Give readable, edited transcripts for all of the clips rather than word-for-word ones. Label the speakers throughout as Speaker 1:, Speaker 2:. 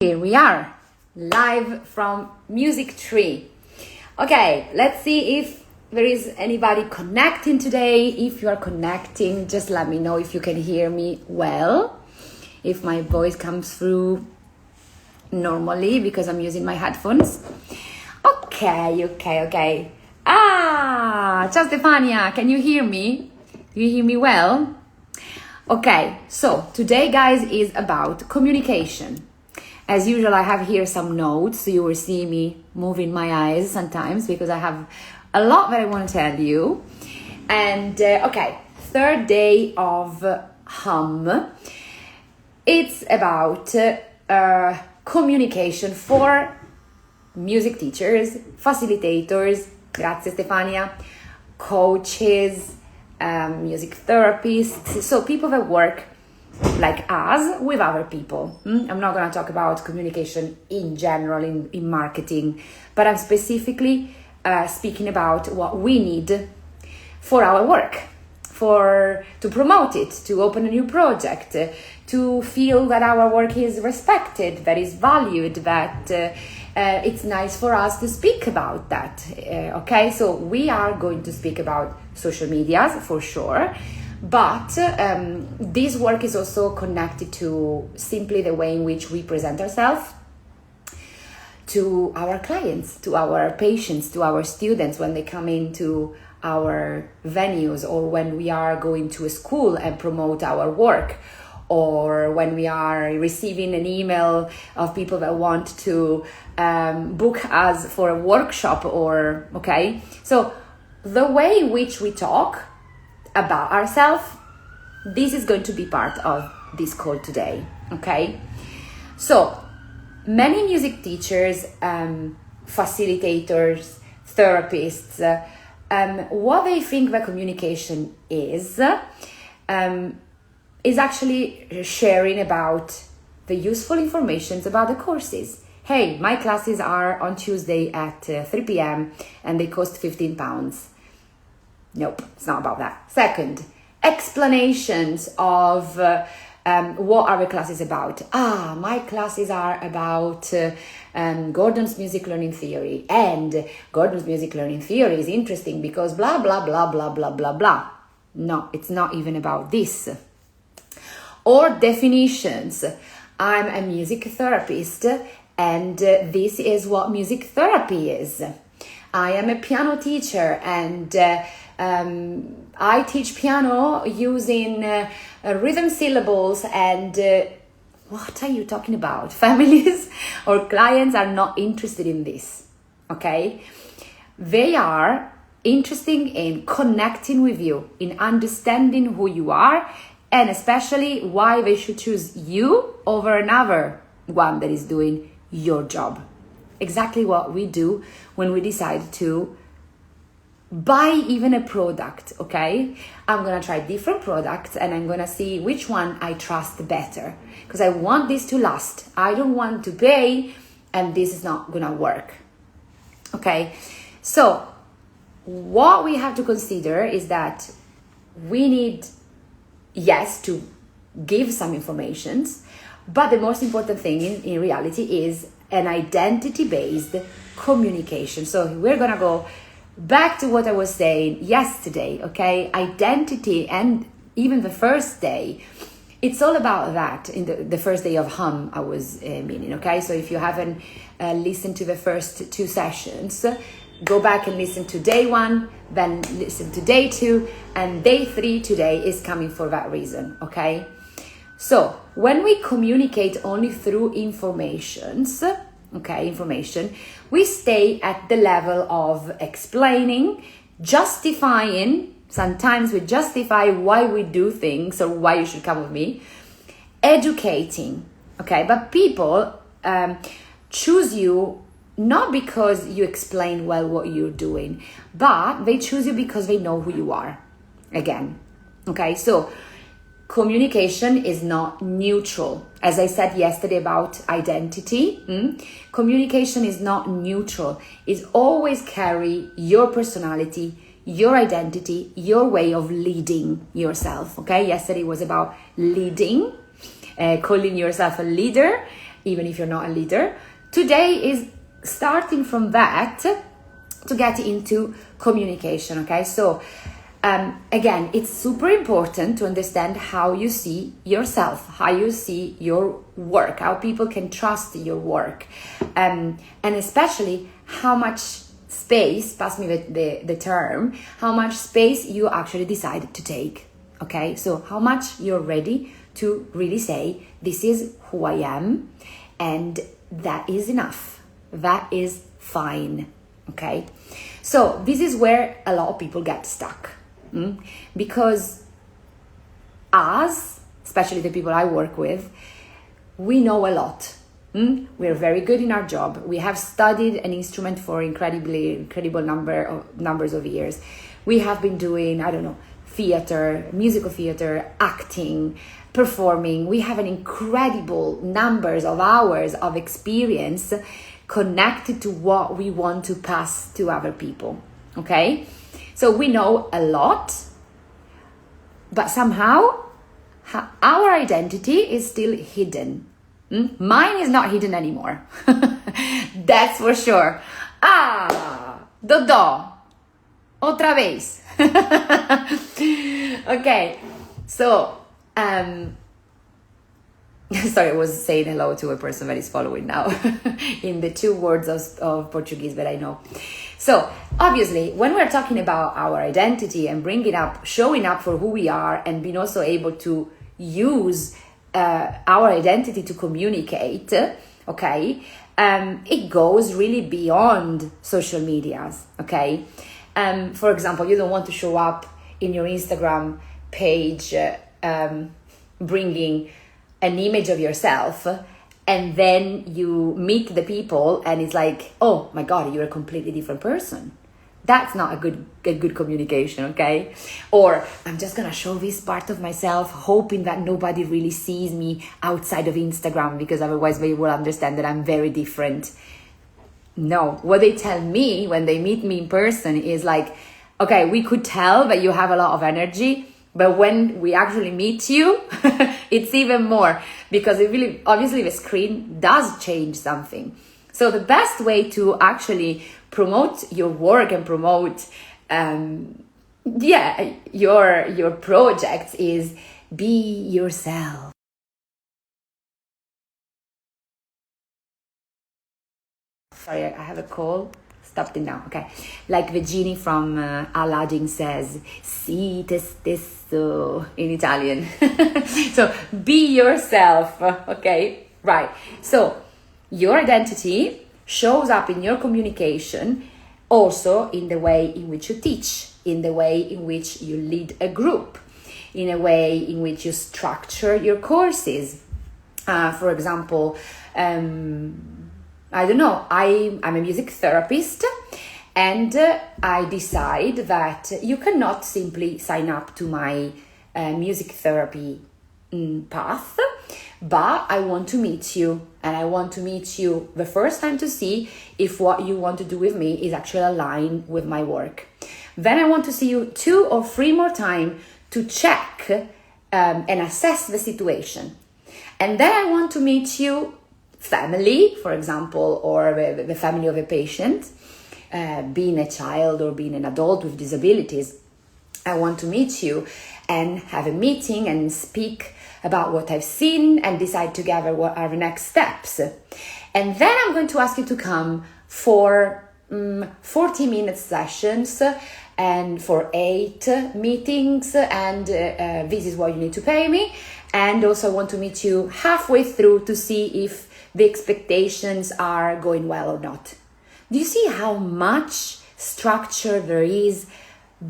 Speaker 1: Here we are, live from Music Tree. Okay, let's see if there is anybody connecting today. If you are connecting, just let me know if you can hear me well. If my voice comes through normally because I'm using my headphones. Okay. Ciao Stefania, can you hear me? Do you hear me well? Okay, so today, guys, is about communication. As usual, I have here some notes. You will see me moving my eyes sometimes because I have a lot that I want to tell you. And okay, third day of hum. It's about communication for music teachers, facilitators, grazie Stefania, coaches, music therapists, so people that work like us with other people. I'm not going to talk about communication in general in marketing, but I'm specifically speaking about what we need for our work, to promote it, to open a new project, to feel that our work is respected, that is valued, that it's nice for us to speak about that. Okay, so we are going to speak about social medias for sure. But this work is also connected to simply the way in which we present ourselves to our clients, to our patients, to our students when they come into our venues, or when we are going to a school and promote our work, or when we are receiving an email of people that want to book us for a workshop, or okay. So the way in which we talk about ourselves, this is going to be part of this call today, okay? So many music teachers, facilitators, therapists, what they think that communication is actually sharing about the useful information about the courses. Hey, my classes are on Tuesday at 3 p.m. and they cost £15. Nope, it's not about that. Second, explanations of what our class is about. My classes are about Gordon's music learning theory, and Gordon's music learning theory is interesting because blah, blah, blah, blah, blah, blah, blah. No, it's not even about this. Or definitions. I'm a music therapist, and this is what music therapy is. I am a piano teacher, and I teach piano using rhythm syllables, and what are you talking about? Families or clients are not interested in this, okay? They are interested in connecting with you, in understanding who you are, and especially why they should choose you over another one that is doing your job. Exactly what we do when we decide to buy even a product, okay? I'm gonna try different products and I'm gonna see which one I trust better, because I want this to last. I don't want to pay and this is not gonna work, okay? So what we have to consider is that we need, yes, to give some informations, but the most important thing in reality is an identity-based communication. So we're gonna go back to what I was saying yesterday, okay? Identity, and even the first day, it's all about that. In the first day of hum, I was meaning, okay? So if you haven't listened to the first two sessions, go back and listen to day one, then listen to day two, and day three today is coming for that reason, okay? So when we communicate only through information, we stay at the level of explaining, justifying. Sometimes we justify why we do things or why you should come with me. Educating, okay? But people choose you not because you explain well what you're doing, but they choose you because they know who you are. Again, okay? So communication is not neutral. As I said yesterday about identity, communication is not neutral. It always carry your personality, your identity, your way of leading yourself, okay? Yesterday was about leading, calling yourself a leader, even if you're not a leader. Today is starting from that to get into communication, okay? So again, it's super important to understand how you see yourself, how you see your work, how people can trust your work, and especially how much space, pass me the term, how much space you actually decide to take, okay? So how much you're ready to really say, this is who I am, and that is enough, that is fine, okay? So this is where a lot of people get stuck. Because us, especially the people I work with, we know a lot. We're very good in our job. We have studied an instrument for incredible numbers of years. We have been doing, I don't know, theater, musical theater, acting, performing. We have an incredible numbers of hours of experience connected to what we want to pass to other people, okay? So we know a lot, but somehow our identity is still hidden. Mine is not hidden anymore. That's for sure. Dodò. Otra vez. Okay, so, sorry, I was saying hello to a person that is following now in the 2 words of Portuguese that I know. So obviously, when we're talking about our identity and bringing up, showing up for who we are, and being also able to use our identity to communicate, okay, it goes really beyond social medias, okay? For example, you don't want to show up in your Instagram page bringing an image of yourself, and then you meet the people and it's like, oh my God, you're a completely different person. That's not a good communication, okay? Or I'm just gonna show this part of myself, hoping that nobody really sees me outside of Instagram, because otherwise they will understand that I'm very different. No, what they tell me when they meet me in person is like, okay, we could tell that you have a lot of energy, but when we actually meet you, it's even more, because it really, obviously the screen does change something. So the best way to actually promote your work and promote, your projects is be yourself. Sorry, I have a call. Stopped it now. Okay. Like the genie from Aladdin says, "Si te stesso" in Italian. So be yourself. Okay. Right. So your identity shows up in your communication, also in the way in which you teach, in the way in which you lead a group, in a way in which you structure your courses. For example, I don't know, I'm a music therapist, and I decide that you cannot simply sign up to my music therapy path, but I want to meet you, and I want to meet you the first time to see if what you want to do with me is actually aligned with my work. Then I want to see you 2 or 3 more times to check and assess the situation. And then I want to meet you family, for example, or the family of a patient, being a child or being an adult with disabilities. I want to meet you and have a meeting and speak about what I've seen and decide together what are the next steps. And then I'm going to ask you to come for 40-minute sessions and for 8 meetings, and this is what you need to pay me. And also I want to meet you halfway through to see if the expectations are going well or not. Do you see how much structure there is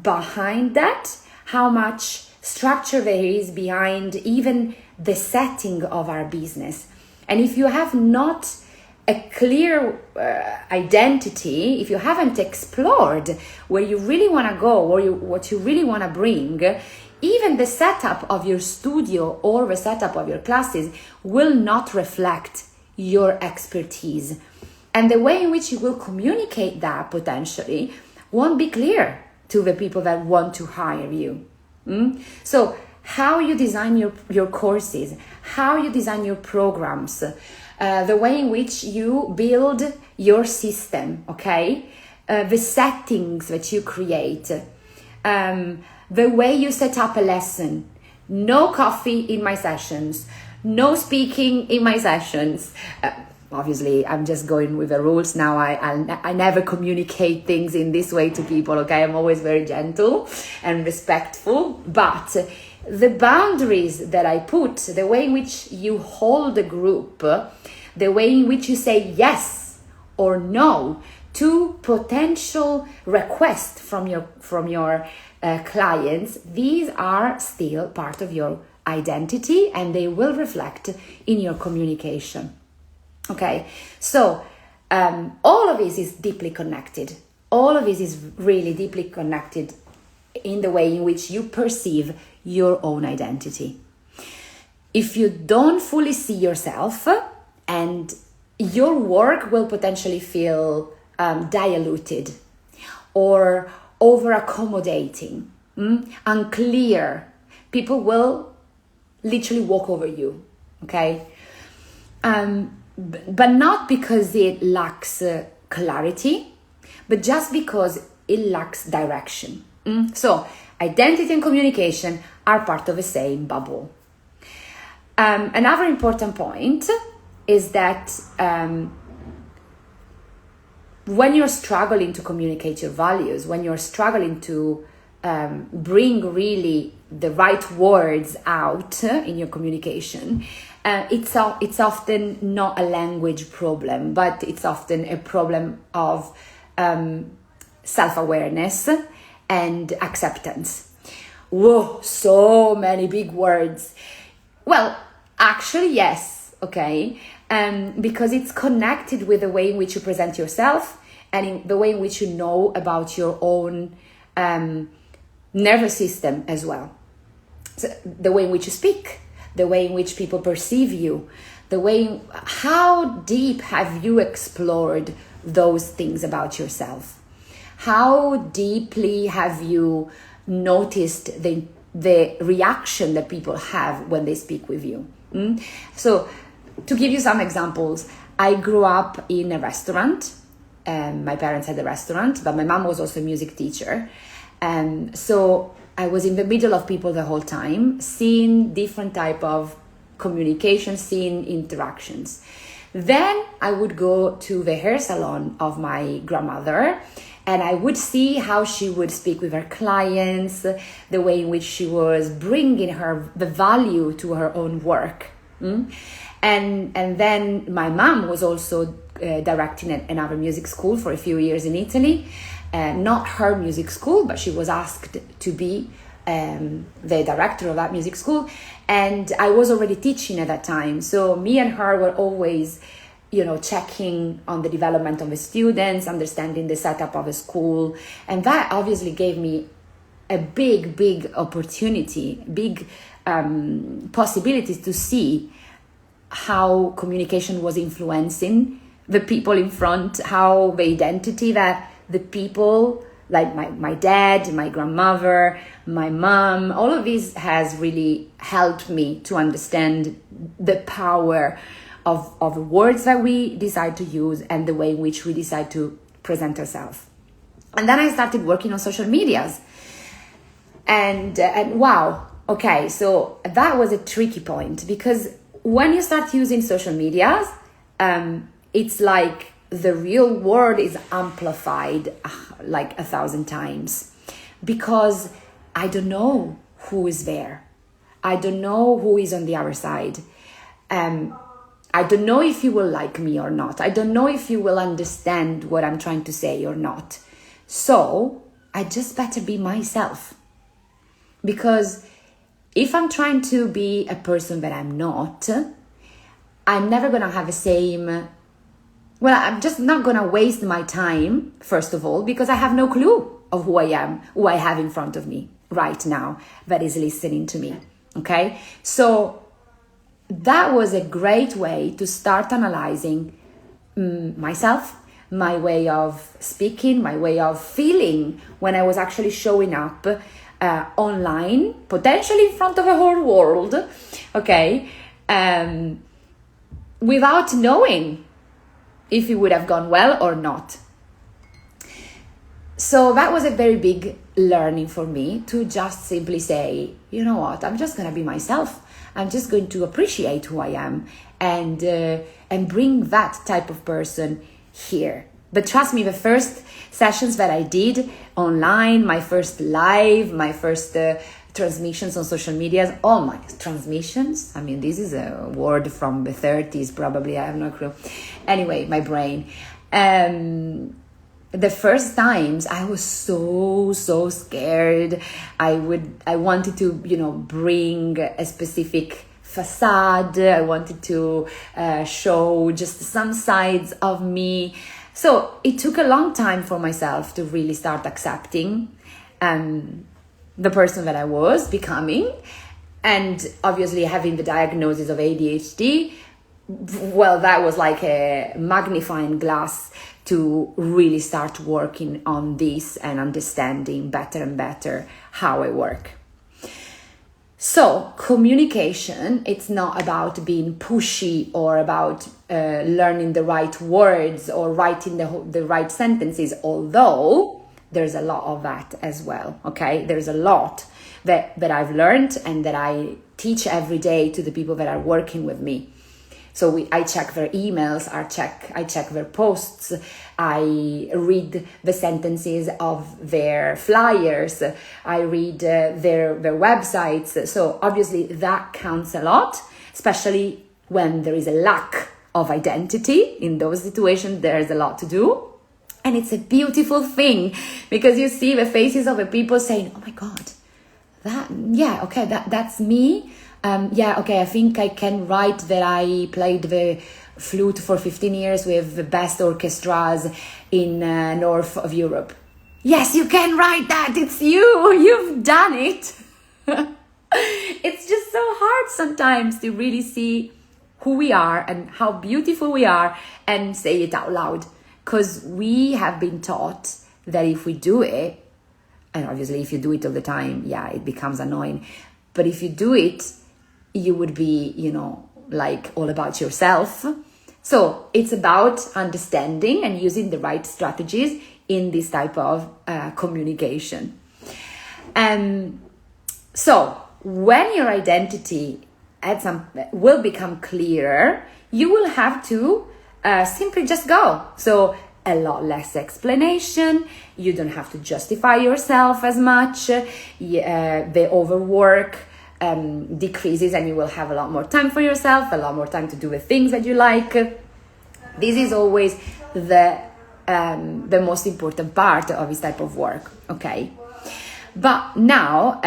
Speaker 1: behind that? How much structure there is behind even the setting of our business? And if you have not a clear identity, if you haven't explored where you really want to go, or what you really want to bring, even the setup of your studio or the setup of your classes will not reflect your expertise. And the way in which you will communicate that potentially won't be clear to the people that want to hire you. So how you design your courses, how you design your programs, the way in which you build your system, okay? The settings that you create, the way you set up a lesson. No coffee in my sessions, no speaking in my sessions. Obviously, I'm just going with the rules now. I never communicate things in this way to people, okay? I'm always very gentle and respectful, but the boundaries that I put, the way in which you hold a group, the way in which you say yes or no to potential requests from your clients, these are still part of your identity and they will reflect in your communication. Okay, so all of this is deeply connected. All of this is really deeply connected in the way in which you perceive your own identity. If you don't fully see yourself, and your work will potentially feel diluted or over accommodating, unclear, people will literally walk over you, okay? But not because it lacks clarity, but just because it lacks direction. So identity and communication are part of the same bubble. Another important point is that when you're struggling to communicate your values, when you're struggling to bring really the right words out in your communication, it's often not a language problem, but it's often a problem of self-awareness and acceptance. Whoa, so many big words. Well, actually, yes, okay, because it's connected with the way in which you present yourself and in the way in which you know about your own nervous system as well. So the way in which you speak, the way in which people perceive you, how deep have you explored those things about yourself? How deeply have you noticed the reaction that people have when they speak with you? So to give you some examples, I grew up in a restaurant. My parents had a restaurant, but my mom was also a music teacher. So I was in the middle of people the whole time, seeing different type of communication, seeing interactions. Then I would go to the hair salon of my grandmother, and I would see how she would speak with her clients, the way in which she was bringing the value to her own work. And then my mom was also directing another music school for a few years in Italy. Not her music school, but she was asked to be the director of that music school. And I was already teaching at that time. So me and her were always, checking on the development of the students, understanding the setup of a school. And that obviously gave me a big opportunity, big possibilities to see how communication was influencing the people in front, how the identity that the people, like my dad, my grandmother, my mom, all of this has really helped me to understand the power of words that we decide to use and the way in which we decide to present ourselves. And then I started working on social medias. And wow, okay, so that was a tricky point, because when you start using social medias, it's like the real world is amplified like 1,000 times, because I don't know who is there. I don't know who is on the other side. I don't know if you will like me or not. I don't know if you will understand what I'm trying to say or not. So I just better be myself. Because if I'm trying to be a person that I'm not, I'm never going to have the same... Well, I'm just not going to waste my time, first of all, because I have no clue of who I am, who I have in front of me right now that is listening to me, okay? So that was a great way to start analyzing myself, my way of speaking, my way of feeling when I was actually showing up online, potentially in front of a whole world, okay? without knowing if it would have gone well or not. So that was a very big learning for me, to just simply say, you know what, I'm just going to be myself. I'm just going to appreciate who I am and bring that type of person here. But trust me, the first sessions that I did online, my first live, my first transmissions on social media, all my transmissions, I mean, this is a word from the 30s probably, I have no clue. Anyway, my brain. The first times I was so scared. I wanted to, bring a specific facade. I wanted to show just some sides of me. So it took a long time for myself to really start accepting the person that I was becoming. And obviously having the diagnosis of ADHD, well, that was like a magnifying glass to really start working on this and understanding better and better how I work. So communication, it's not about being pushy or about learning the right words or writing the right sentences, although there's a lot of that as well, okay? There's a lot that I've learned and that I teach every day to the people that are working with me. So I check their emails, I check their posts, I read the sentences of their flyers, I read their websites. So obviously that counts a lot, especially when there is a lack of identity. In those situations, there's a lot to do. And it's a beautiful thing because you see the faces of the people saying, oh my God, that's me. I think I can write that I played the flute for 15 years with the best orchestras in north of Europe. Yes, you can write that. It's you. You've done it. It's just so hard sometimes to really see who we are and how beautiful we are and say it out loud. Because we have been taught that if we do it, and obviously if you do it all the time, it becomes annoying. But if you do it, you would be, like all about yourself. So it's about understanding and using the right strategies in this type of communication. So when your identity will become clearer, you will have to simply just go. So a lot less explanation. You don't have to justify yourself as much. The overwork decreases and you will have a lot more time for yourself, a lot more time to do the things that you like. This is always the most important part of this type of work, okay? But now,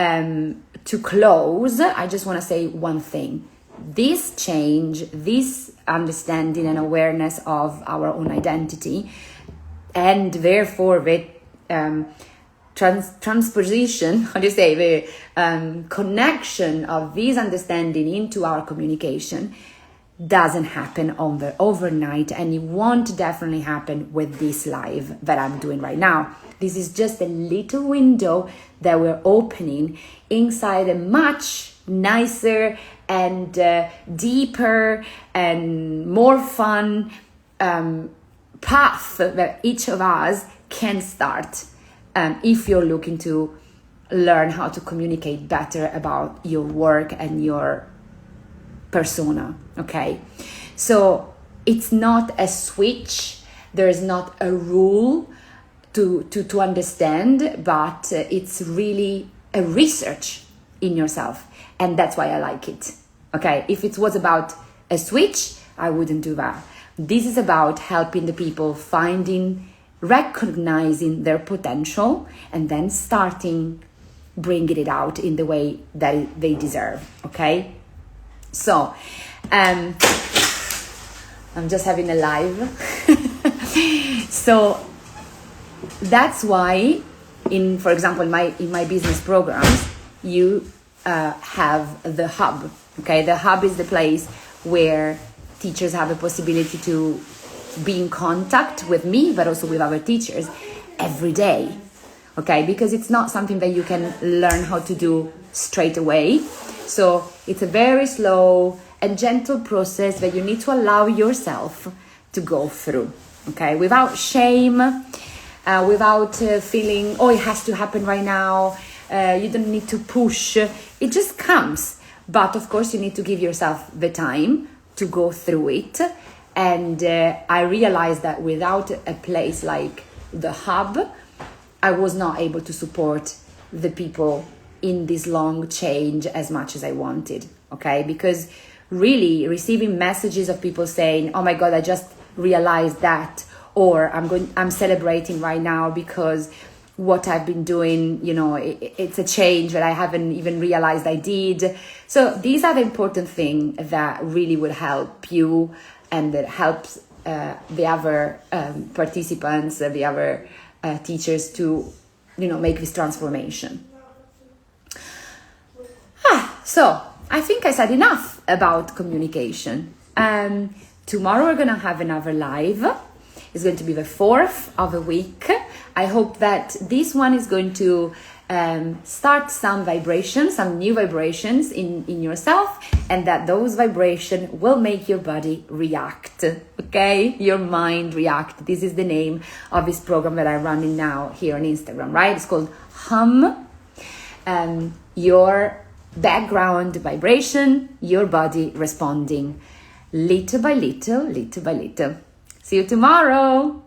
Speaker 1: to close, I just want to say one thing. This change, this understanding and awareness of our own identity, and therefore the transposition, the connection of this understanding into our communication doesn't happen overnight, and it won't definitely happen with this live that I'm doing right now. This is just a little window that we're opening inside a much nicer and deeper and more fun path that each of us can start if you're looking to learn how to communicate better about your work and your persona, okay? So it's not a switch, there's not a rule to understand, but it's really a research in yourself, and that's why I like it, okay? If it was about a switch, I wouldn't do that. This is about helping the people recognizing their potential and then bringing it out in the way that they deserve, okay? So, I'm just having a live. So that's why, for example, in my business programs, you have the hub, okay? The hub is the place where teachers have a possibility to be in contact with me, but also with other teachers every day, okay? Because it's not something that you can learn how to do straight away. So it's a very slow and gentle process that you need to allow yourself to go through, okay? Without shame, without feeling, oh, it has to happen right now. You don't need to push. It just comes. But of course, you need to give yourself the time to go through it. And I realized that without a place like the hub, I was not able to support the people in this long change as much as I wanted, okay? Because really receiving messages of people saying, oh my God, I just realized that, or I'm celebrating right now because what I've been doing, it's a change that I haven't even realized I did. So these are the important things that really would help you, and that helps the other participants, the other teachers to, make this transformation. So I think I said enough about communication. Tomorrow we're going to have another live. It's going to be the 4th of the week. I hope that this one is going to start some vibrations, some new vibrations in yourself, and that those vibrations will make your body react, okay? Your mind react. This is the name of this program that I'm running now here on Instagram, right? It's called Hum. Your background vibration, your body responding little by little, little by little. See you tomorrow.